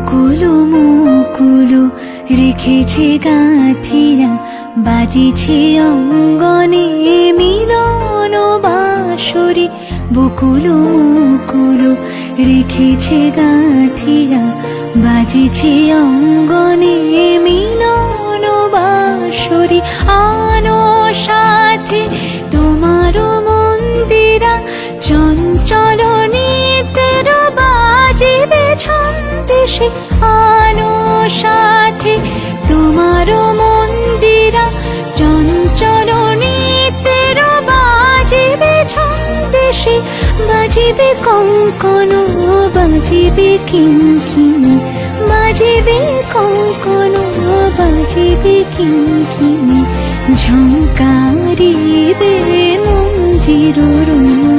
বকুলো মুকুলো রেখেছে গাঁথিয়া, বাজিছে অঙ্গনে মিলন বাঁশরি। বকুলো মুকুলো রেখেছে গাঁথিয়া, বাজিছে অঙ্গনে মিলন বাঁশরি। আনো সাথে তোমারও মন্দিরা, চঞ্চল নিতের বাজিবে ছন্দেশে। আনো সাথে তোমারও মন্দিরা, চঞ্চল নিতের বাজিবে ছন্দেশে। বাজিবে কঙ্কন, বাজিবে কিঙ্কিণী, বাজিবে কঙ্কন, বাজিবে কিঙ্কিণী। ঝঙ্কারিবে মঞ্জির রুনু।